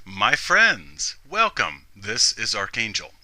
My friends, welcome. This is Archangel.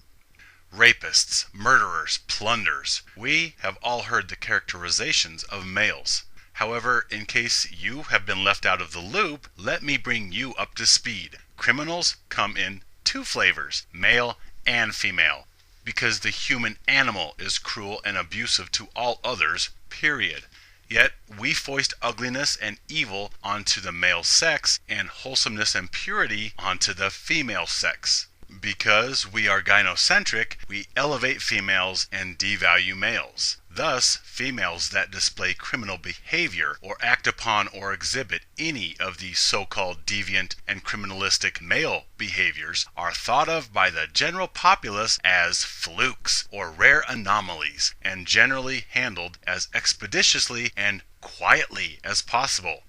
Rapists, murderers, plunderers. We have all heard the characterizations of males. However, in case you have been left out of the loop, let me bring you up to speed. Criminals come in two flavors, male and female, because the human animal is cruel and abusive to all others, period. Yet we foist ugliness and evil onto the male sex and wholesomeness and purity onto the female sex. Because we are gynocentric, we elevate females and devalue males. Thus, females that display criminal behavior or act upon or exhibit any of the so-called deviant and criminalistic male behaviors are thought of by the general populace as flukes or rare anomalies and generally handled as expeditiously and quietly as possible.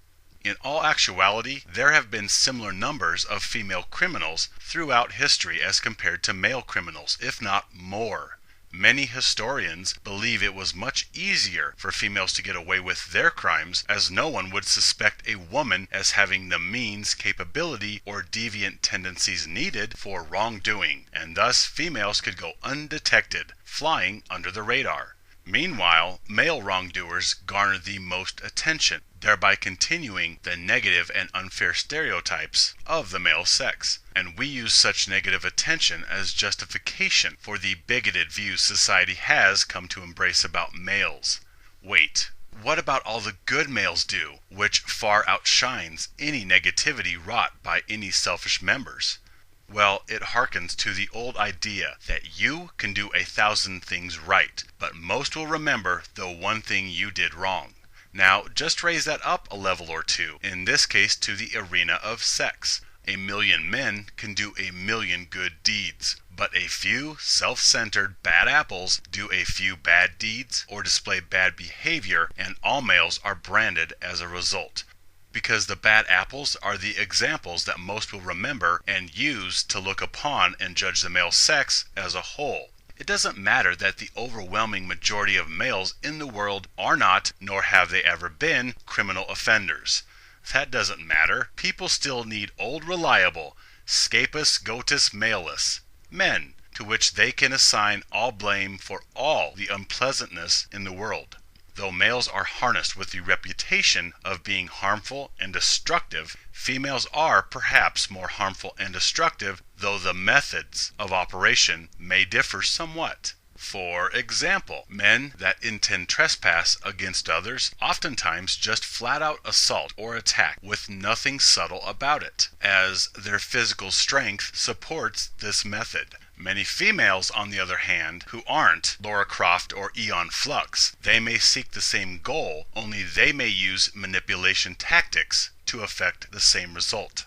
In all actuality, there have been similar numbers of female criminals throughout history as compared to male criminals, if not more. Many historians believe it was much easier for females to get away with their crimes, as no one would suspect a woman as having the means, capability, or deviant tendencies needed for wrongdoing, and thus females could go undetected, flying under the radar. Meanwhile, male wrongdoers garner the most attention, thereby continuing the negative and unfair stereotypes of the male sex. And we use such negative attention as justification for the bigoted views society has come to embrace about males. Wait, what about all the good males do, which far outshines any negativity wrought by any selfish members? Well, it harkens to the old idea that you can do 1,000 things right, but most will remember the one thing you did wrong. Now, just raise that up a level or two, in this case to the arena of sex. 1,000,000 men can do 1,000,000 good deeds, but a few self-centered bad apples do a few bad deeds or display bad behavior, and all males are branded as a result. Because the bad apples are the examples that most will remember and use to look upon and judge the male sex as a whole. It doesn't matter that the overwhelming majority of males in the world are not, nor have they ever been, criminal offenders. That doesn't matter. People still need old reliable, scapus gotus malus, men, to which they can assign all blame for all the unpleasantness in the world. Though males are harnessed with the reputation of being harmful and destructive, females are perhaps more harmful and destructive, though the methods of operation may differ somewhat. For example, men that intend trespass against others oftentimes just flat-out assault or attack with nothing subtle about it, as their physical strength supports this method. Many females, on the other hand, who aren't Laura Croft or Aeon Flux, they may seek the same goal, only they may use manipulation tactics to affect the same result.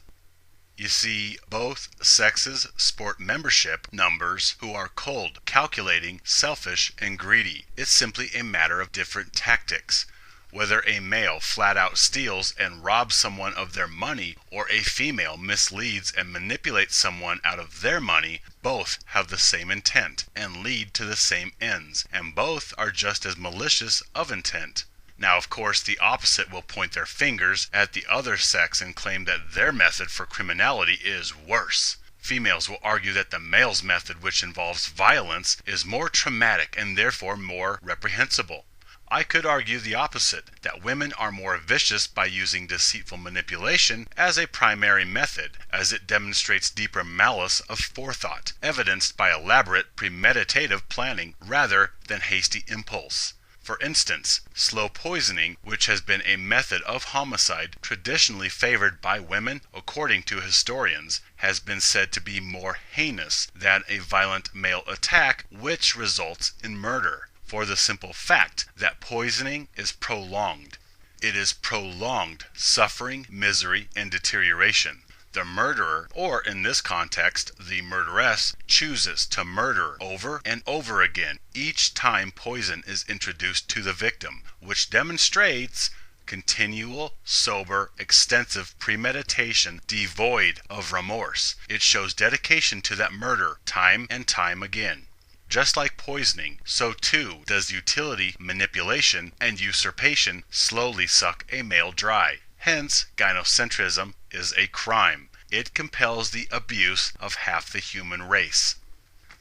You see, both sexes sport membership numbers who are cold, calculating, selfish, and greedy. It's simply a matter of different tactics. Whether a male flat out steals and robs someone of their money, or a female misleads and manipulates someone out of their money, both have the same intent and lead to the same ends, and both are just as malicious of intent. Now, of course, the opposite will point their fingers at the other sex and claim that their method for criminality is worse. Females will argue that the male's method, which involves violence, is more traumatic and therefore more reprehensible. I could argue the opposite, that women are more vicious by using deceitful manipulation as a primary method, as it demonstrates deeper malice of forethought, evidenced by elaborate premeditative planning rather than hasty impulse. For instance, slow poisoning, which has been a method of homicide traditionally favored by women, according to historians, has been said to be more heinous than a violent male attack, which results in murder, for the simple fact that poisoning is prolonged. It is prolonged suffering, misery, and deterioration. The murderer, or in this context, the murderess, chooses to murder over and over again each time poison is introduced to the victim, which demonstrates continual, sober, extensive premeditation devoid of remorse. It shows dedication to that murder time and time again. Just like poisoning, so too does utility, manipulation, and usurpation slowly suck a male dry. Hence, gynocentrism is a crime. it compels the abuse of half the human race.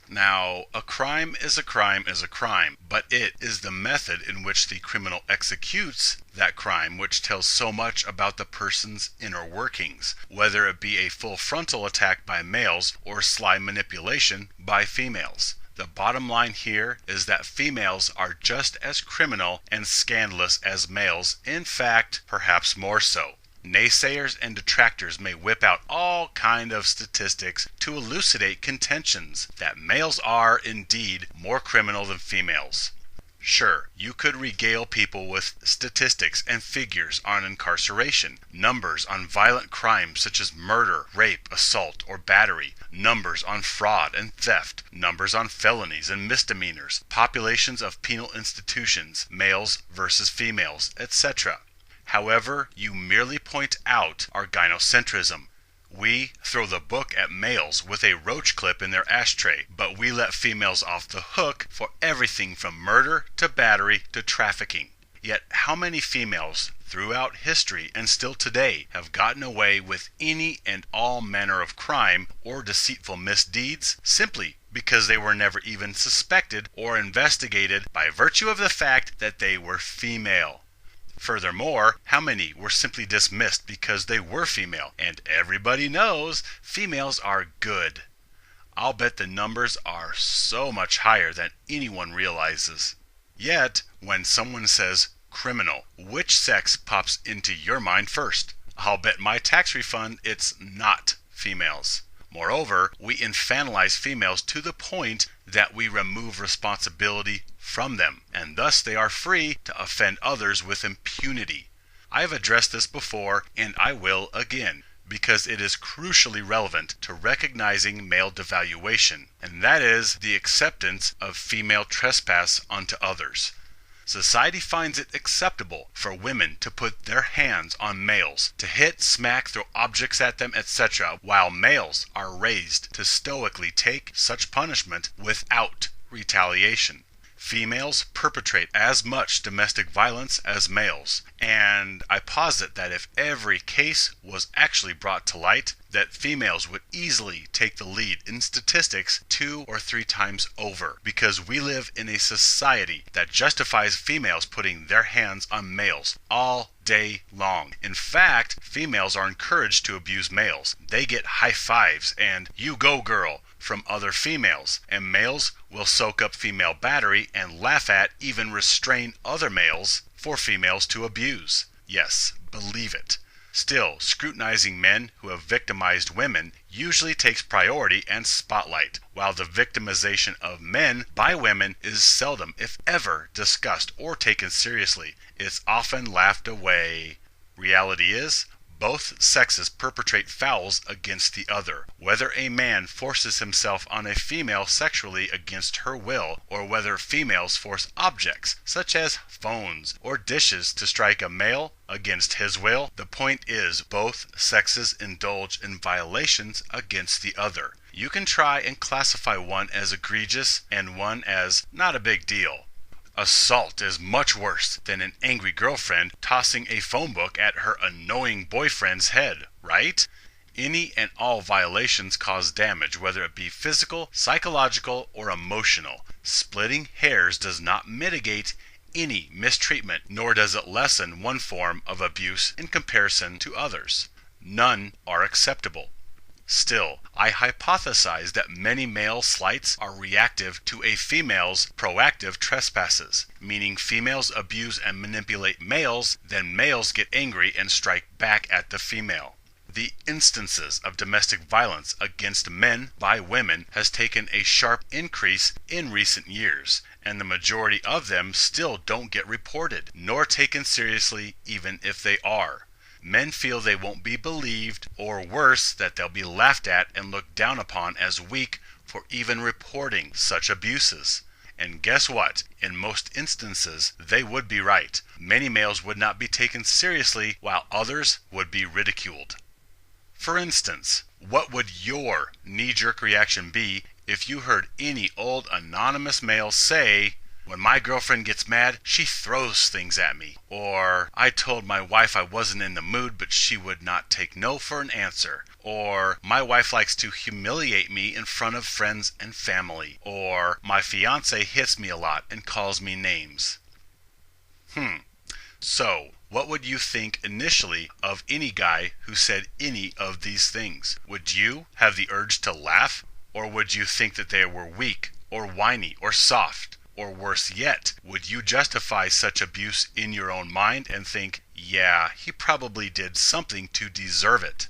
Now, a crime is a crime is a crime, but it is the method in which the criminal executes that crime which tells so much about the person's inner workings, whether it be a full frontal attack by males or sly manipulation by females. The bottom line here is that females are just as criminal and scandalous as males, in fact, perhaps more so. Naysayers and detractors may whip out all kind of statistics to elucidate contentions that males are indeed more criminal than females. Sure, you could regale people with statistics and figures on incarceration, numbers on violent crimes such as murder, rape, assault, or battery, numbers on fraud and theft, numbers on felonies and misdemeanors, populations of penal institutions, males versus females, etc. However, you merely point out our gynocentrism. We throw the book at males with a roach clip in their ashtray, but we let females off the hook for everything from murder to battery to trafficking. Yet how many females throughout history and still today have gotten away with any and all manner of crime or deceitful misdeeds simply because they were never even suspected or investigated by virtue of the fact that they were female? Furthermore, how many were simply dismissed because they were female? And everybody knows females are good. I'll bet the numbers are so much higher than anyone realizes. Yet, when someone says criminal, which sex pops into your mind first? I'll bet my tax refund it's not females. Moreover, we infantilize females to the point that we remove responsibility from them, and thus they are free to offend others with impunity. I have addressed this before, and I will again, because it is crucially relevant to recognizing male devaluation, and that is the acceptance of female trespass onto others. Society finds it acceptable for women to put their hands on males, to hit, smack, throw objects at them, etc., while males are raised to stoically take such punishment without retaliation. Females perpetrate as much domestic violence as males, and I posit that if every case was actually brought to light, that females would easily take the lead in statistics 2 or 3 times over, because we live in a society that justifies females putting their hands on males all day long. In fact, females are encouraged to abuse males. They get high fives and "you go girl" from other females, and males will soak up female battery and laugh at, even restrain other males for females to abuse. Yes, believe it. Still, scrutinizing men who have victimized women usually takes priority and spotlight, while the victimization of men by women is seldom, if ever, discussed or taken seriously. It's often laughed away. Reality is, both sexes perpetrate fouls against the other. Whether a man forces himself on a female sexually against her will, or whether females force objects, such as phones or dishes, to strike a male against his will, the point is both sexes indulge in violations against the other. You can try and classify one as egregious and one as not a big deal. Assault is much worse than an angry girlfriend tossing a phone book at her annoying boyfriend's head, right? Any and all violations cause damage, whether it be physical, psychological, or emotional. Splitting hairs does not mitigate any mistreatment, nor does it lessen one form of abuse in comparison to others. None are acceptable. Still, I hypothesize that many male slights are reactive to a female's proactive trespasses, meaning females abuse and manipulate males, then males get angry and strike back at the female. The instances of domestic violence against men by women has taken a sharp increase in recent years, and the majority of them still don't get reported, nor taken seriously even if they are. Men feel they won't be believed, or worse, that they'll be laughed at and looked down upon as weak for even reporting such abuses. And guess what? In most instances, they would be right. Many males would not be taken seriously, while others would be ridiculed. For instance, what would your knee-jerk reaction be if you heard any old anonymous male say, "When my girlfriend gets mad, she throws things at me," or "I told my wife I wasn't in the mood, but she would not take no for an answer," Or my wife likes to humiliate me in front of friends and family. Or my fiance hits me a lot and calls me names. So, what would you think initially of any guy who said any of these things? Would you have the urge to laugh? Or would you think that they were weak, or whiny, or soft? Or worse yet, would you justify such abuse in your own mind and think, yeah, he probably did something to deserve it?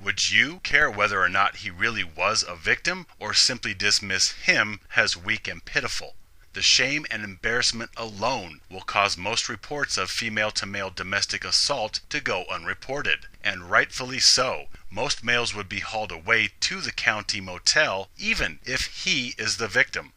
Would you care whether or not he really was a victim, or simply dismiss him as weak and pitiful? The shame and embarrassment alone will cause most reports of female-to-male domestic assault to go unreported, and rightfully so. Most males would be hauled away to the county motel even if he is the victim.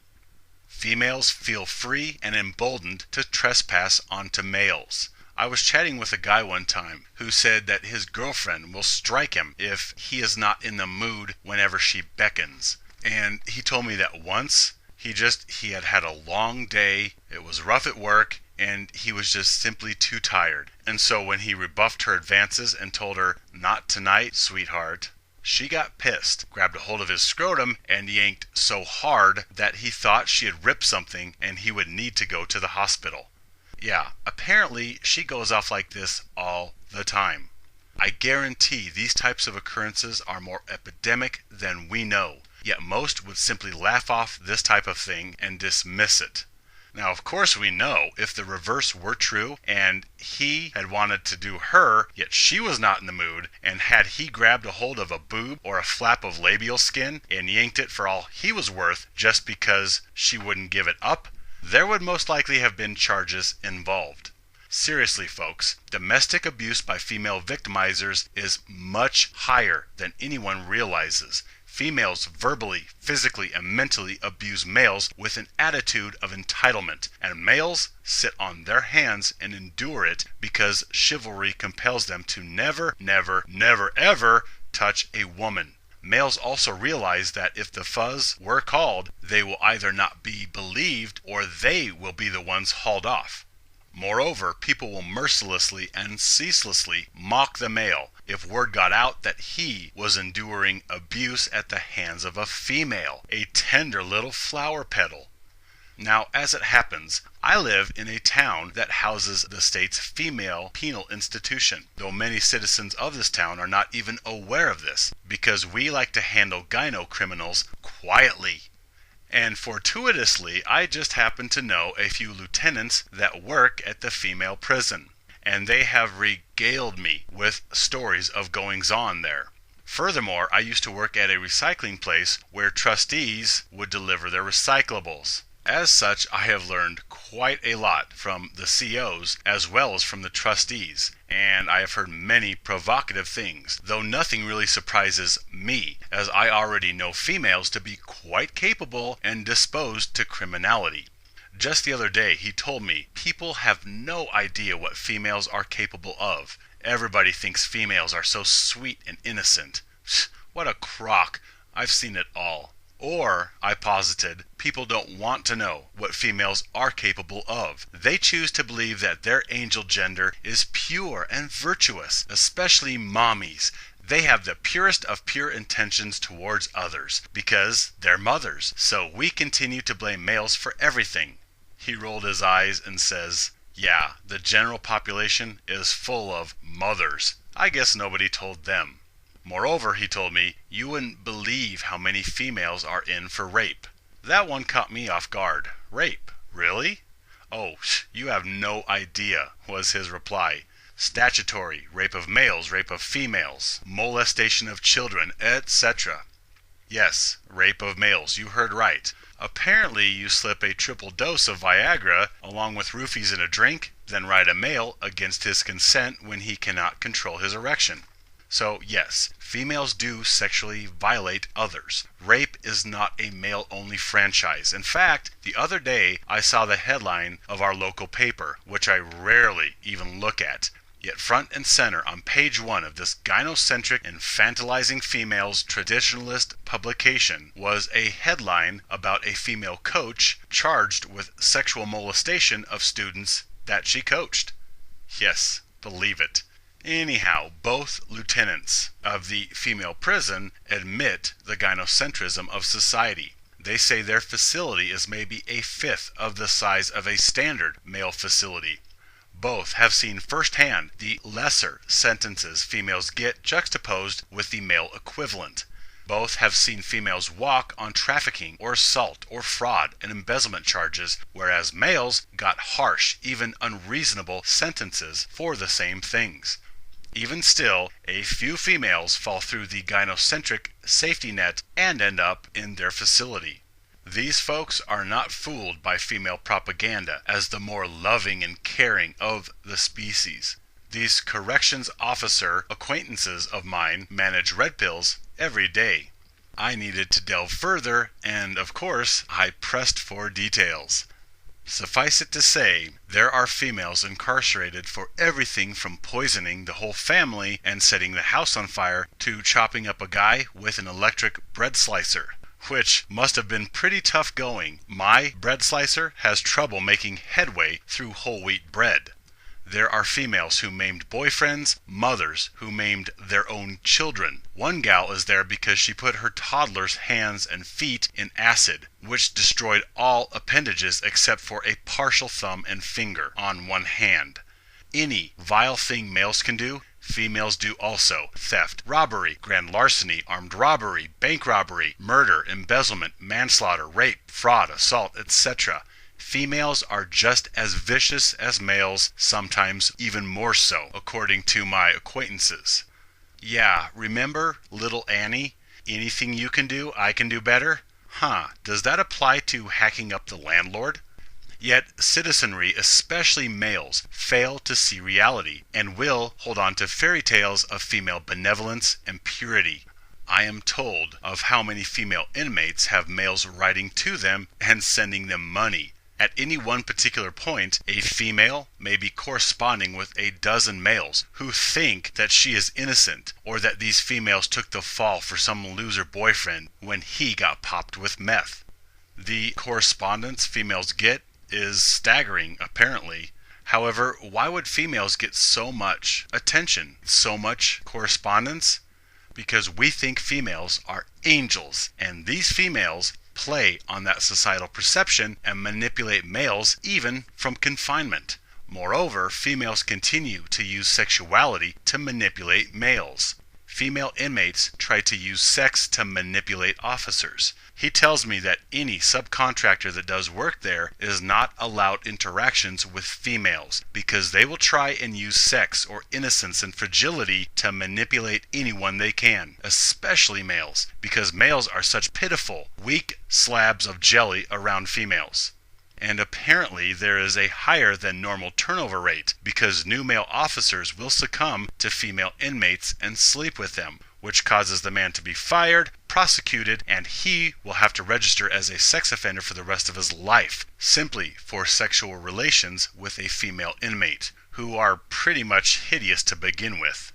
Females feel free and emboldened to trespass onto males. I was chatting with a guy one time who said that his girlfriend will strike him if he is not in the mood whenever she beckons. And he told me that once he had had a long day, it was rough at work, and he was just simply too tired. And so when he rebuffed her advances and told her, "Not tonight, sweetheart," she got pissed, grabbed a hold of his scrotum, and yanked so hard that he thought she had ripped something and he would need to go to the hospital. Yeah, apparently she goes off like this all the time. I guarantee these types of occurrences are more epidemic than we know, yet most would simply laugh off this type of thing and dismiss it. Now, of course we know if the reverse were true and he had wanted to do her, yet she was not in the mood, and had he grabbed a hold of a boob or a flap of labial skin and yanked it for all he was worth just because she wouldn't give it up, there would most likely have been charges involved. Seriously, folks, domestic abuse by female victimizers is much higher than anyone realizes. Females verbally, physically, and mentally abuse males with an attitude of entitlement, and males sit on their hands and endure it because chivalry compels them to never, never, never, ever touch a woman. Males also realize that if the fuzz were called, they will either not be believed or they will be the ones hauled off. Moreover, people will mercilessly and ceaselessly mock the male if word got out that he was enduring abuse at the hands of a female, a tender little flower petal. Now, as it happens, I live in a town that houses the state's female penal institution, though many citizens of this town are not even aware of this, because we like to handle gyno criminals quietly. And fortuitously, I just happen to know a few lieutenants that work at the female prison, and they have regaled me with stories of goings-on there. Furthermore, I used to work at a recycling place where trustees would deliver their recyclables. As such, I have learned quite a lot from the COs as well as from the trustees, and I have heard many provocative things, though nothing really surprises me, as I already know females to be quite capable and disposed to criminality. Just the other day, he told me people have no idea what females are capable of. Everybody thinks females are so sweet and innocent. What a crock. I've seen it all. Or, I posited, people don't want to know what females are capable of. They choose to believe that their angel gender is pure and virtuous, especially mommies. They have the purest of pure intentions towards others, because they're mothers. So we continue to blame males for everything. He rolled his eyes and says, "Yeah, the general population is full of mothers. I guess nobody told them." Moreover, he told me, "You wouldn't believe how many females are in for rape." That one caught me off guard. Rape? Really? "Oh, you have no idea," was his reply. "Statutory, rape of males, rape of females, molestation of children, etc." Yes, rape of males, you heard right. Apparently you slip a triple dose of Viagra along with roofies in a drink, then ride a male against his consent when he cannot control his erection. So yes, females do sexually violate others. Rape is not a male-only franchise. In fact, the other day I saw the headline of our local paper, which I rarely even look at. Yet front and center on page 1 of this gynocentric, infantilizing females traditionalist publication was a headline about a female coach charged with sexual molestation of students that she coached. Yes, believe it. Anyhow, both lieutenants of the female prison admit the gynocentrism of society. They say their facility is maybe a fifth of the size of a standard male facility. Both have seen firsthand the lesser sentences females get juxtaposed with the male equivalent. Both have seen females walk on trafficking or assault or fraud and embezzlement charges, whereas males got harsh, even unreasonable sentences for the same things. Even still, a few females fall through the gynocentric safety net and end up in their facility. These folks are not fooled by female propaganda as the more loving and caring of the species. These corrections officer acquaintances of mine manage red pills every day. I needed to delve further, and of course, I pressed for details. Suffice it to say, there are females incarcerated for everything from poisoning the whole family and setting the house on fire to chopping up a guy with an electric bread slicer, which must have been pretty tough going. My bread slicer has trouble making headway through whole wheat bread. There are females who maimed boyfriends, mothers who maimed their own children. One gal is there because she put her toddler's hands and feet in acid, which destroyed all appendages except for a partial thumb and finger on one hand. Any vile thing males can do, females do also. Theft, robbery, grand larceny, armed robbery, bank robbery, murder, embezzlement, manslaughter, rape, fraud, assault, etc. Females are just as vicious as males, sometimes even more so, according to my acquaintances. Yeah, remember little Annie? Anything you can do, I can do better? Does that apply to hacking up the landlord? Yet citizenry, especially males, fail to see reality and will hold on to fairy tales of female benevolence and purity. I am told of how many female inmates have males writing to them and sending them money. At any one particular point, a female may be corresponding with a dozen males who think that she is innocent, or that these females took the fall for some loser boyfriend when he got popped with meth. The correspondence females get is staggering, apparently. However, why would females get so much attention, so much correspondence? Because we think females are angels, and these females play on that societal perception and manipulate males even from confinement. Moreover, females continue to use sexuality to manipulate males. Female inmates try to use sex to manipulate officers. He tells me that any subcontractor that does work there is not allowed interactions with females because they will try and use sex or innocence and fragility to manipulate anyone they can, especially males, because males are such pitiful, weak slabs of jelly around females. And apparently there is a higher than normal turnover rate because new male officers will succumb to female inmates and sleep with them, which causes the man to be fired, prosecuted, and he will have to register as a sex offender for the rest of his life, simply for sexual relations with a female inmate, who are pretty much hideous to begin with.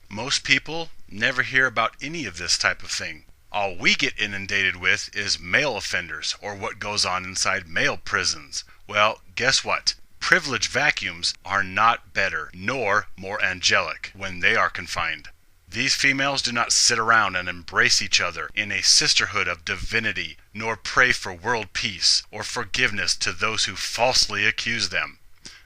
Most people never hear about any of this type of thing. All we get inundated with is male offenders, or what goes on inside male prisons. Well, guess what? Privilege vacuums are not better, nor more angelic when they are confined. These females do not sit around and embrace each other in a sisterhood of divinity, nor pray for world peace or forgiveness to those who falsely accuse them.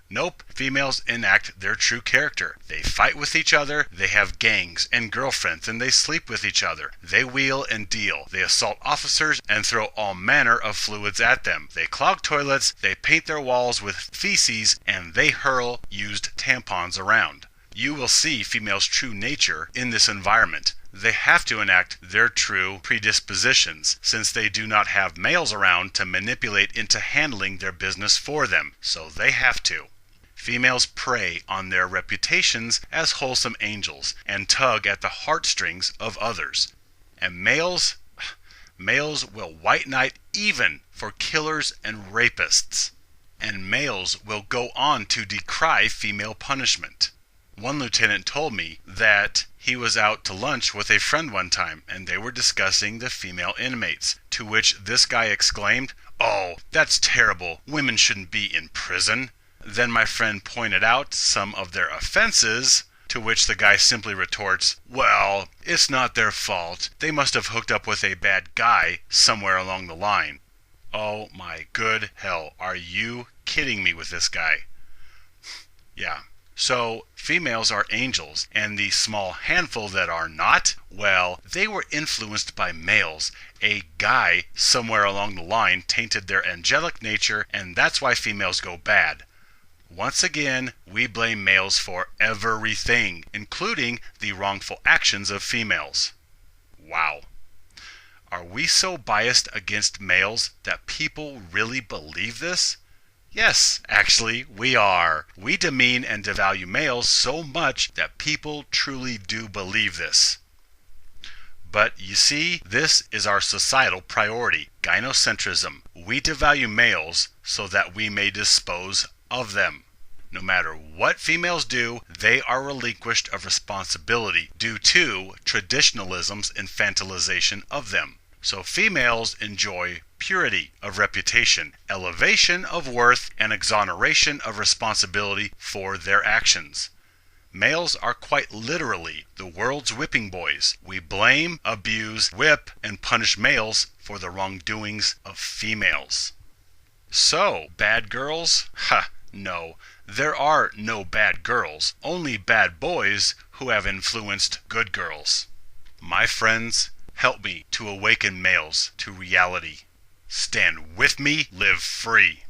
Nope, females enact their true character. They fight with each other, they have gangs and girlfriends, and they sleep with each other. They wheel and deal. They assault officers and throw all manner of fluids at them. They clog toilets, they paint their walls with feces, and they hurl used tampons around. You will see females' true nature in this environment. They have to enact their true predispositions, since they do not have males around to manipulate into handling their business for them, so they have to. Females prey on their reputations as wholesome angels and tug at the heartstrings of others. And males will white knight even for killers and rapists. And males will go on to decry female punishment. One lieutenant told me that he was out to lunch with a friend one time and they were discussing the female inmates, to which this guy exclaimed, "Oh, that's terrible. Women shouldn't be in prison." Then my friend pointed out some of their offenses, To which the guy simply retorts, well, it's not their fault. They must have hooked up with a bad guy somewhere along the line. Oh my good hell, are you kidding me with this guy? Yeah. So, females are angels, and the small handful that are not, well, they were influenced by males. A guy somewhere along the line tainted their angelic nature, and that's why females go bad. Once again, we blame males for everything, including the wrongful actions of females. Wow. Are we so biased against males that people really believe this? Yes, actually, we are. We demean and devalue males so much that people truly do believe this. But you see, this is our societal priority, gynocentrism. We devalue males so that we may dispose of them. No matter what females do, they are relinquished of responsibility due to traditionalism's infantilization of them. So females enjoy purity of reputation, elevation of worth, and exoneration of responsibility for their actions. Males are quite literally the world's whipping boys. We blame, abuse, whip, and punish males for the wrongdoings of females. So, bad girls? Ha, no. There are no bad girls, only bad boys who have influenced good girls. My friends, help me to awaken males to reality. Stand with me, live free.